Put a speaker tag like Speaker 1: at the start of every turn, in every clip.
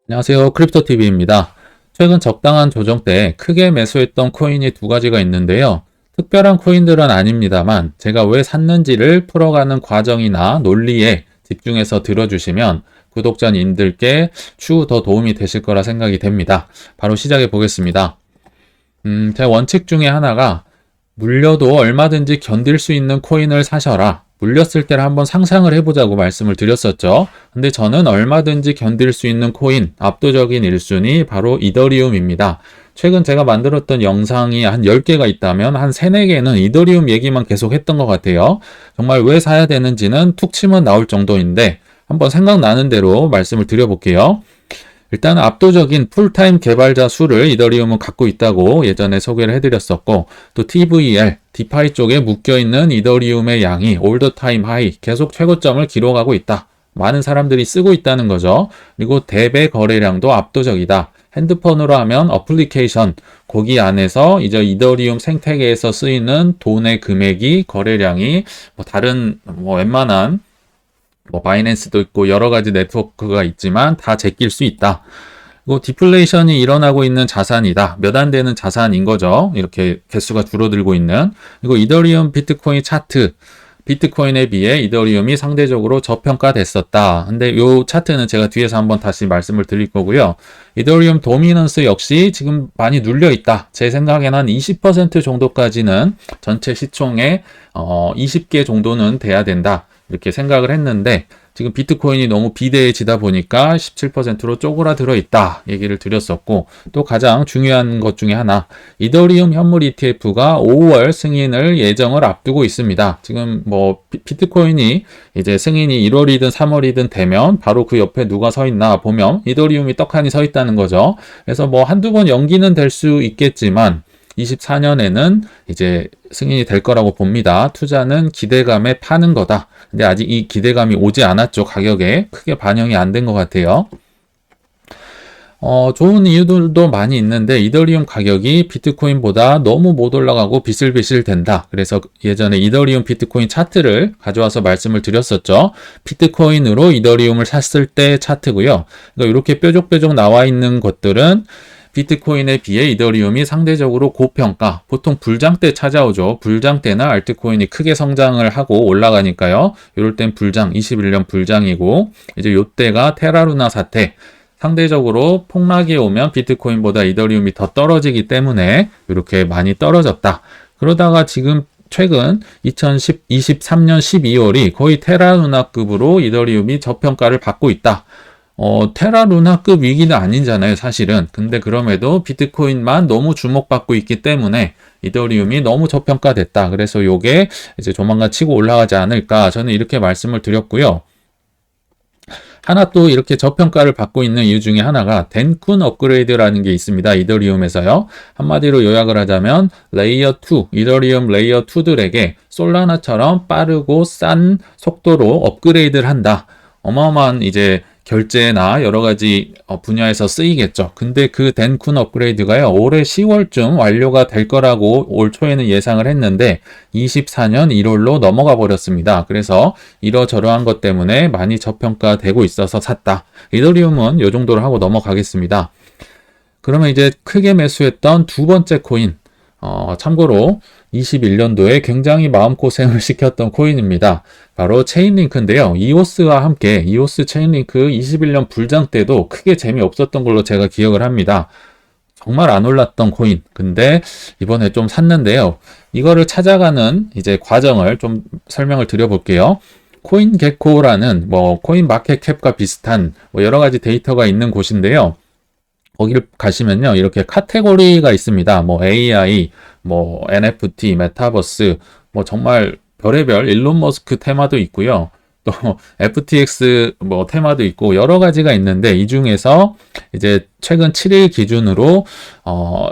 Speaker 1: 안녕하세요. 크립토TV입니다. 최근 적당한 조정 때 크게 매수했던 코인이 두 가지가 있는데요. 특별한 코인들은 아닙니다만 제가 왜 샀는지를 풀어가는 과정이나 논리에 집중해서 들어주시면 구독자님들께 추후 더 도움이 되실 거라 생각이 됩니다. 바로 시작해 보겠습니다. 제 원칙 중에 하나가 물려도 얼마든지 견딜 수 있는 코인을 사셔라. 물렸을 때를 한번 상상을 해보자고 말씀을 드렸었죠. 근데 저는 얼마든지 견딜 수 있는 코인, 압도적인 1순위 바로 이더리움입니다. 최근 제가 만들었던 영상이 한 10개가 있다면 한 3, 4개는 이더리움 얘기만 계속 했던 것 같아요. 정말 왜 사야 되는지는 툭 치면 나올 정도인데 한번 생각나는 대로 말씀을 드려볼게요. 일단 압도적인 풀타임 개발자 수를 이더리움은 갖고 있다고 예전에 소개를 해드렸었고, 또 TVL, 디파이 쪽에 묶여있는 이더리움의 양이 올더 타임 하이, 계속 최고점을 기록하고 있다. 많은 사람들이 쓰고 있다는 거죠. 그리고 대배 거래량도 압도적이다. 핸드폰으로 하면 어플리케이션, 거기 안에서 이제 이더리움 생태계에서 쓰이는 돈의 금액이, 거래량이 다른 웬만한 바이낸스도 있고 여러 가지 네트워크가 있지만 다 제낄 수 있다. 그리고 디플레이션이 일어나고 있는 자산이다. 몇 안 되는 자산인 거죠. 이렇게 개수가 줄어들고 있는. 그리고 이더리움 비트코인 차트. 비트코인에 비해 이더리움이 상대적으로 저평가됐었다. 근데 이 차트는 제가 뒤에서 한번 다시 말씀을 드릴 거고요. 이더리움 도미넌스 역시 지금 많이 눌려 있다. 제 생각에는 한 20% 정도까지는 전체 시총의 20개 정도는 돼야 된다. 이렇게 생각을 했는데 지금 비트코인이 너무 비대해지다 보니까 17%로 쪼그라들어 있다 얘기를 드렸었고, 또 가장 중요한 것 중에 하나, 이더리움 현물 ETF가 5월 승인을 예정을 앞두고 있습니다. 지금 비트코인이 이제 승인이 1월이든 3월이든 되면 바로 그 옆에 누가 서 있나 보면 이더리움이 떡하니 서 있다는 거죠. 그래서 한두 번 연기는 될 수 있겠지만 24년에는 이제 승인이 될 거라고 봅니다. 투자는 기대감에 파는 거다. 근데 아직 이 기대감이 오지 않았죠. 가격에 크게 반영이 안 된 것 같아요. 좋은 이유들도 많이 있는데 이더리움 가격이 비트코인보다 너무 못 올라가고 비슬비슬 된다. 그래서 예전에 이더리움 비트코인 차트를 가져와서 말씀을 드렸었죠. 비트코인으로 이더리움을 샀을 때 차트고요. 그러니까 이렇게 뾰족뾰족 나와 있는 것들은 비트코인에 비해 이더리움이 상대적으로 고평가, 보통 불장 때 찾아오죠. 불장 때나 알트코인이 크게 성장을 하고 올라가니까요. 이럴 땐 불장, 21년 불장이고, 이제 요때가 테라루나 사태, 상대적으로 폭락이 오면 비트코인보다 이더리움이 더 떨어지기 때문에 이렇게 많이 떨어졌다. 그러다가 지금 최근 2023년 12월이 거의 테라루나급으로 이더리움이 저평가를 받고 있다. 테라루나급 위기는 아니잖아요, 사실은. 근데 그럼에도 비트코인만 너무 주목받고 있기 때문에 이더리움이 너무 저평가됐다. 그래서 요게 이제 조만간 치고 올라가지 않을까. 저는 이렇게 말씀을 드렸고요. 하나 또 이렇게 저평가를 받고 있는 이유 중에 하나가 덴쿤 업그레이드라는 게 있습니다. 이더리움에서요. 한마디로 요약을 하자면 레이어 2, 이더리움 레이어 2들에게 솔라나처럼 빠르고 싼 속도로 업그레이드를 한다. 어마어마한 이제 결제나 여러 가지 분야에서 쓰이겠죠. 근데 그 덴쿤 업그레이드가요, 올해 10월쯤 완료가 될 거라고 올 초에는 예상을 했는데 24년 1월로 넘어가 버렸습니다. 그래서 이러저러한 것 때문에 많이 저평가되고 있어서 샀다. 이더리움은 이 정도로 하고 넘어가겠습니다. 그러면 이제 크게 매수했던 두 번째 코인, 참고로 21년도에 굉장히 마음고생을 시켰던 코인입니다. 바로 체인링크인데요. 이오스와 함께 이오스 체인링크 21년 불장 때도 크게 재미없었던 걸로 제가 기억을 합니다. 정말 안 올랐던 코인. 근데 이번에 좀 샀는데요. 이거를 찾아가는 이제 과정을 좀 설명을 드려볼게요. 코인 게코라는 코인 마켓캡과 비슷한 여러 가지 데이터가 있는 곳인데요. 거기를 가시면요, 이렇게 카테고리가 있습니다. AI, NFT, 메타버스, 정말 별의별 일론 머스크 테마도 있고요. 또 FTX 테마도 있고 여러 가지가 있는데 이 중에서 이제 최근 7일 기준으로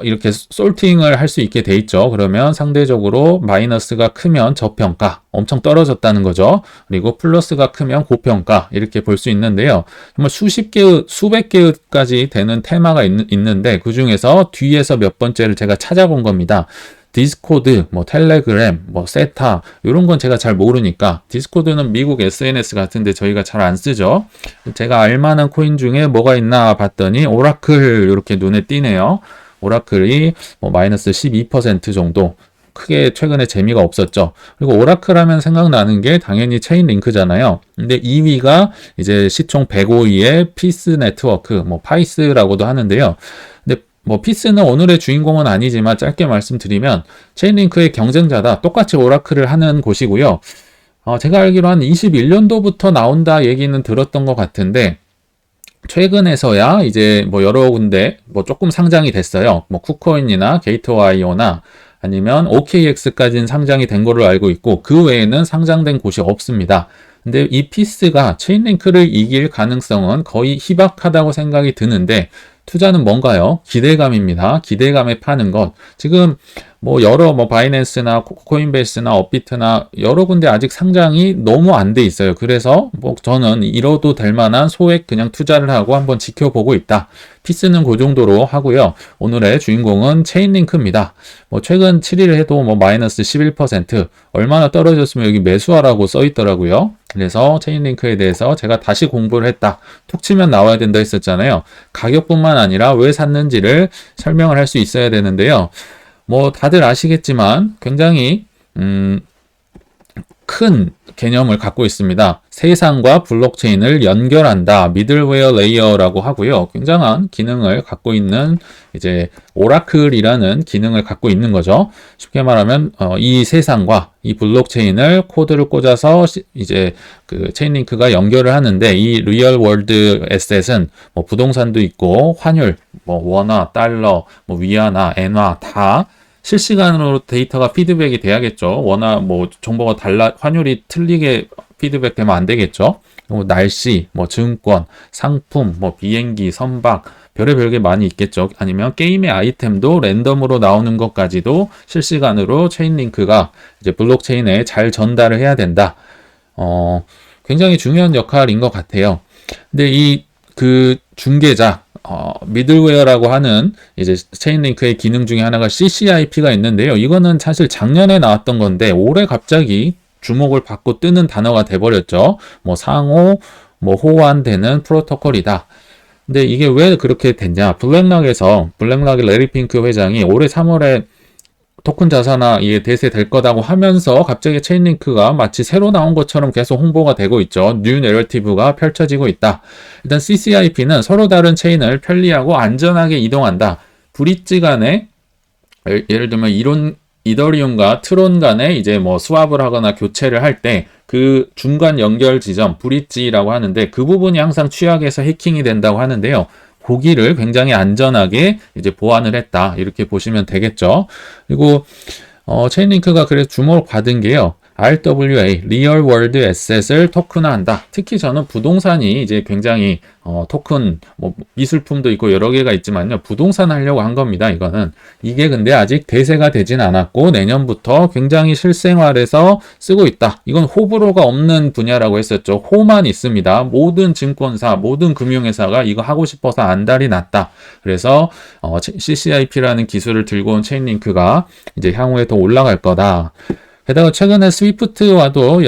Speaker 1: 이렇게 솔팅을 할 수 있게 돼 있죠. 그러면 상대적으로 마이너스가 크면 저평가, 엄청 떨어졌다는 거죠. 그리고 플러스가 크면 고평가, 이렇게 볼 수 있는데요. 정말 수십 개의, 수백 개까지 되는 테마가 있는데 그 중에서 뒤에서 몇 번째를 제가 찾아본 겁니다. 디스코드, 뭐 텔레그램, 뭐 세타 이런 건 제가 잘 모르니까 디스코드는 미국 SNS 같은데 저희가 잘 안 쓰죠. 제가 알만한 코인 중에 뭐가 있나 봤더니 오라클 이렇게 눈에 띄네요. 오라클이 뭐 마이너스 12% 정도. 크게 최근에 재미가 없었죠. 그리고 오라클 하면 생각나는 게 당연히 체인링크잖아요. 근데 2위가 이제 시총 105위의 피스 네트워크, 뭐 파이스라고도 하는데요. 근데 뭐 피스는 오늘의 주인공은 아니지만 짧게 말씀드리면 체인링크의 경쟁자다. 똑같이 오라클을 하는 곳이고요. 제가 알기로 한 21년도부터 나온다 얘기는 들었던 것 같은데 최근에서야 이제 뭐 여러 군데 뭐 조금 상장이 됐어요. 뭐 쿠코인이나 게이트와이오나 아니면 OKX까지는 상장이 된 걸로 알고 있고 그 외에는 상장된 곳이 없습니다. 근데 이 피스가 체인링크를 이길 가능성은 거의 희박하다고 생각이 드는데 투자는 뭔가요? 기대감입니다. 기대감에 파는 것. 지금 뭐 여러 뭐 바이낸스나 코인베이스나 업비트나 여러 군데 아직 상장이 너무 안 돼 있어요. 그래서 뭐 저는 이뤄도 될 만한 소액 그냥 투자를 하고 한번 지켜보고 있다. 피스는 그 정도로 하고요. 오늘의 주인공은 체인링크입니다. 뭐 최근 7일 해도 뭐 마이너스 11% 얼마나 떨어졌으면 여기 매수하라고 써 있더라고요. 그래서 체인링크에 대해서 제가 다시 공부를 했다. 툭 치면 나와야 된다 했었잖아요. 가격뿐만 아니라 왜 샀는지를 설명을 할 수 있어야 되는데요. 뭐 다들 아시겠지만 굉장히 큰 개념을 갖고 있습니다. 세상과 블록체인을 연결한다. 미들웨어 레이어라고 하고요. 굉장한 기능을 갖고 있는 이제 오라클이라는 기능을 갖고 있는 거죠. 쉽게 말하면 이 세상과 이 블록체인을 코드를 꽂아서 이제 그 체인링크가 연결을 하는데 이 리얼 월드 에셋은 뭐 부동산도 있고 환율, 뭐 원화, 달러, 뭐 위안화, 엔화 다 실시간으로 데이터가 피드백이 돼야겠죠. 워낙 뭐 정보가 환율이 틀리게 피드백되면 안 되겠죠. 뭐 날씨, 뭐 증권, 상품, 뭐 비행기, 선박, 별의별 게 많이 있겠죠. 아니면 게임의 아이템도 랜덤으로 나오는 것까지도 실시간으로 체인링크가 이제 블록체인에 잘 전달을 해야 된다. 굉장히 중요한 역할인 것 같아요. 근데 이 그 중개자 미들웨어라고 하는 이제 체인링크의 기능 중에 하나가 CCIP가 있는데요. 이거는 사실 작년에 나왔던 건데 올해 갑자기 주목을 받고 뜨는 단어가 돼버렸죠. 뭐 상호, 뭐 호환되는 프로토콜이다. 근데 이게 왜 그렇게 됐냐? 블랙락의 레리 핑크 회장이 올해 3월에 토큰 자산화 이게 대세될 거다고 하면서 갑자기 체인링크가 마치 새로 나온 것처럼 계속 홍보가 되고 있죠. 뉴 내러티브가 펼쳐지고 있다. 일단 CCIP는 서로 다른 체인을 편리하고 안전하게 이동한다. 브릿지 간에 예를 들면 이더리움과 트론 간에 이제 뭐 스왑을 하거나 교체를 할 때 그 중간 연결 지점 브릿지라고 하는데 그 부분이 항상 취약해서 해킹이 된다고 하는데요. 고기를 굉장히 안전하게 이제 보완을 했다. 이렇게 보시면 되겠죠. 그리고 체인링크가 그래서 주목을 받은 게요. RWA, Real World Asset을 토큰화한다. 특히 저는 부동산이 이제 굉장히 토큰, 뭐 미술품도 있고 여러 개가 있지만요. 부동산 하려고 한 겁니다. 이게 근데 아직 대세가 되진 않았고 내년부터 굉장히 실생활에서 쓰고 있다. 이건 호불호가 없는 분야라고 했었죠. 호만 있습니다. 모든 증권사, 모든 금융회사가 이거 하고 싶어서 안달이 났다. 그래서 CCIP라는 기술을 들고 온 체인링크가 이제 향후에 더 올라갈 거다. 게다가 최근에 스위프트와도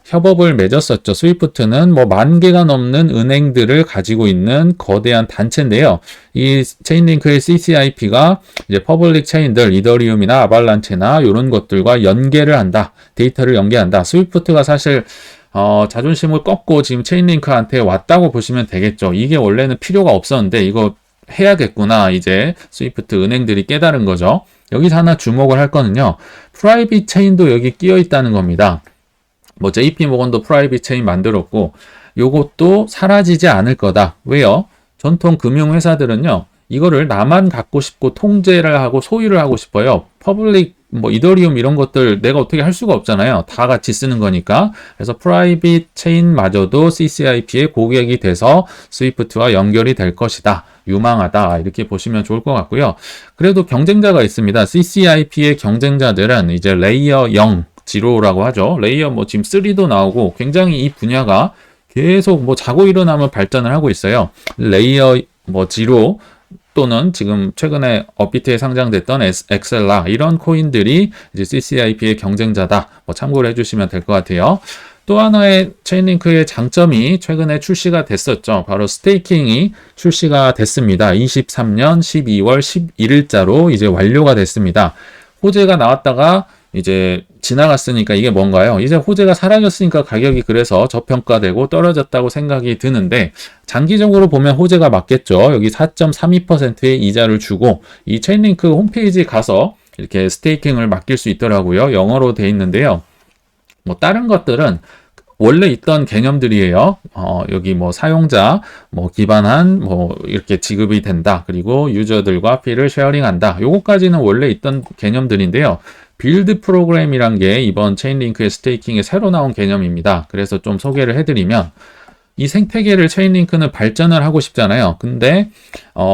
Speaker 1: 협업을 맺었었죠. 스위프트는 뭐 10,000개가 넘는 은행들을 가지고 있는 거대한 단체인데요. 이 체인링크의 CCIP가 이제 퍼블릭 체인들, 이더리움이나 아발란체나 이런 것들과 연계를 한다. 데이터를 연계한다. 스위프트가 사실 자존심을 꺾고 지금 체인링크한테 왔다고 보시면 되겠죠. 이게 원래는 필요가 없었는데 이거 해야겠구나. 이제 스위프트 은행들이 깨달은 거죠. 여기서 하나 주목을 할 거는요. 프라이빗 체인도 여기 끼어 있다는 겁니다. 뭐 JP 모건도 프라이빗 체인 만들었고 요것도 사라지지 않을 거다. 왜요? 전통 금융 회사들은요. 이거를 나만 갖고 싶고 통제를 하고 소유를 하고 싶어요. 퍼블릭 뭐 이더리움 이런 것들 내가 어떻게 할 수가 없잖아요. 다 같이 쓰는 거니까. 그래서 프라이빗 체인마저도 CCIP의 고객이 돼서 스위프트와 연결이 될 것이다. 유망하다. 이렇게 보시면 좋을 것 같고요. 그래도 경쟁자가 있습니다. CCIP의 경쟁자들은 이제 레이어 0, 0라고 하죠. 레이어 뭐 지금 3도 나오고 굉장히 이 분야가 계속 뭐 자고 일어나면 발전을 하고 있어요. 레이어 뭐 0, 또는 지금 최근에 업비트에 상장됐던 엑셀라 이런 코인들이 이제 CCIP의 경쟁자다. 뭐 참고를 해주시면 될 것 같아요. 또 하나의 체인링크의 장점이 최근에 출시가 됐었죠. 바로 스테이킹이 출시가 됐습니다. 23년 12월 11일자로 이제 완료가 됐습니다. 호재가 나왔다가 이제 지나갔으니까 이게 뭔가요? 이제 호재가 사라졌으니까 가격이 그래서 저평가되고 떨어졌다고 생각이 드는데 장기적으로 보면 호재가 맞겠죠. 여기 4.32%의 이자를 주고 이 체인링크 홈페이지 가서 이렇게 스테이킹을 맡길 수 있더라고요. 영어로 돼 있는데요. 뭐 다른 것들은 원래 있던 개념들이에요. 여기 뭐 사용자 뭐 기반한 뭐 이렇게 지급이 된다. 그리고 유저들과 피를 쉐어링한다. 요거까지는 원래 있던 개념들인데요. 빌드 프로그램이란 게 이번 체인링크의 스테이킹에 새로 나온 개념입니다. 그래서 좀 소개를 해드리면 이 생태계를 체인링크는 발전을 하고 싶잖아요. 근데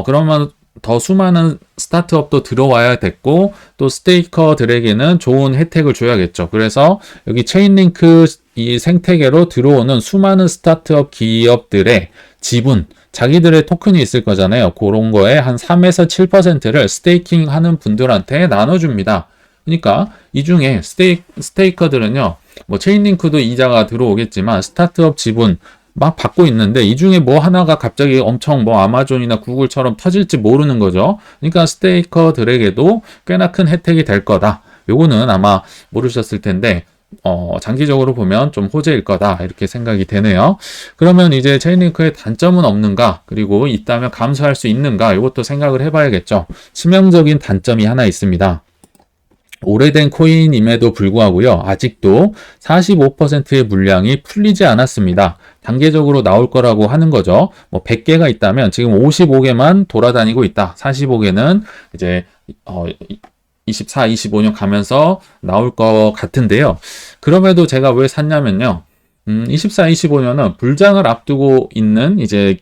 Speaker 1: 그러면 더 수많은 스타트업도 들어와야 됐고 또 스테이커들에게는 좋은 혜택을 줘야겠죠. 그래서 여기 체인링크 이 생태계로 들어오는 수많은 스타트업 기업들의 지분, 자기들의 토큰이 있을 거잖아요. 그런 거에 한 3에서 7%를 스테이킹 하는 분들한테 나눠줍니다. 그러니까 이 중에 스테이커들은요, 뭐 체인링크도 이자가 들어오겠지만 스타트업 지분 막 받고 있는데 이 중에 뭐 하나가 갑자기 엄청 뭐 아마존이나 구글처럼 터질지 모르는 거죠. 그러니까 스테이커들에게도 꽤나 큰 혜택이 될 거다. 요거는 아마 모르셨을 텐데 장기적으로 보면 좀 호재일 거다 이렇게 생각이 되네요. 그러면 이제 체인링크의 단점은 없는가? 그리고 있다면 감수할 수 있는가? 이것도 생각을 해봐야겠죠. 치명적인 단점이 하나 있습니다. 오래된 코인임에도 불구하고요. 아직도 45%의 물량이 풀리지 않았습니다. 단계적으로 나올 거라고 하는 거죠. 뭐 100개가 있다면 지금 55개만 돌아다니고 있다. 45개는 이제 24, 25년 가면서 나올 것 같은데요. 그럼에도 제가 왜 샀냐면요. 24, 25년은 불장을 앞두고 있는 이제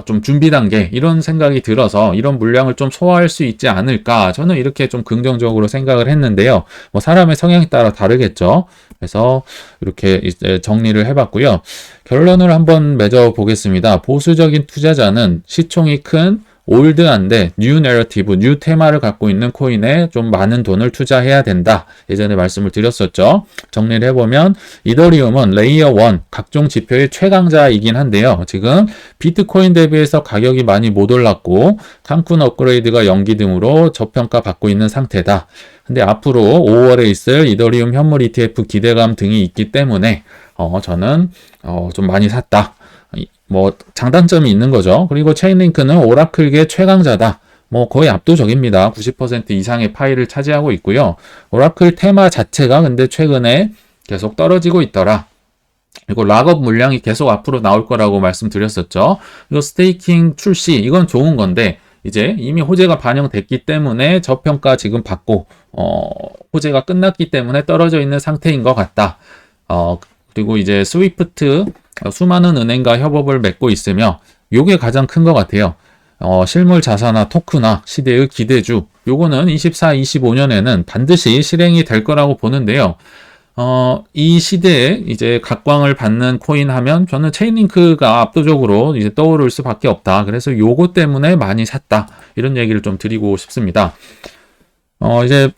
Speaker 1: 좀 준비 단계 이런 생각이 들어서 이런 물량을 좀 소화할 수 있지 않을까 저는 이렇게 좀 긍정적으로 생각을 했는데요. 뭐 사람의 성향에 따라 다르겠죠. 그래서 이렇게 이제 정리를 해봤고요. 결론을 한번 맺어 보겠습니다. 보수적인 투자자는 시총이 큰 올드한데 뉴 내러티브, 뉴 테마를 갖고 있는 코인에 좀 많은 돈을 투자해야 된다. 예전에 말씀을 드렸었죠. 정리를 해보면 이더리움은 레이어 1 각종 지표의 최강자이긴 한데요. 지금 비트코인 대비해서 가격이 많이 못 올랐고 칸쿤 업그레이드가 연기 등으로 저평가 받고 있는 상태다. 근데 앞으로 5월에 있을 이더리움 현물 ETF 기대감 등이 있기 때문에 저는 좀 많이 샀다. 뭐 장단점이 있는 거죠. 그리고 체인링크는 오라클계 최강자다. 뭐 거의 압도적입니다. 90% 이상의 파일을 차지하고 있고요. 오라클 테마 자체가 근데 최근에 계속 떨어지고 있더라. 그리고 락업 물량이 계속 앞으로 나올 거라고 말씀드렸었죠. 이거 스테이킹 출시 이건 좋은 건데 이제 이미 호재가 반영됐기 때문에 저평가 지금 받고 호재가 끝났기 때문에 떨어져 있는 상태인 것 같다. 그리고 이제 스위프트 수많은 은행과 협업을 맺고 있으며 요게 가장 큰 것 같아요. 실물 자산화 토크나 시대의 기대주 요거는 24, 25년에는 반드시 실행이 될 거라고 보는데요. 이 시대에 이제 각광을 받는 코인 하면 저는 체인링크가 압도적으로 이제 떠오를 수밖에 없다. 그래서 요거 때문에 많이 샀다. 이런 얘기를 좀 드리고 싶습니다. 이제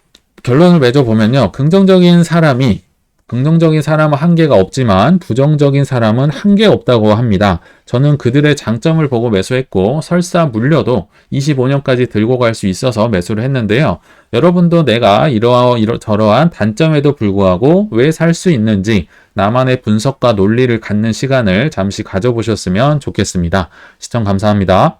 Speaker 1: 결론을 맺어 보면요. 긍정적인 사람은 한계가 없지만 부정적인 사람은 한계 없다고 합니다. 저는 그들의 장점을 보고 매수했고 설사 물려도 25년까지 들고 갈 수 있어서 매수를 했는데요. 여러분도 내가 저러한 단점에도 불구하고 왜 살 수 있는지 나만의 분석과 논리를 갖는 시간을 잠시 가져보셨으면 좋겠습니다. 시청 감사합니다.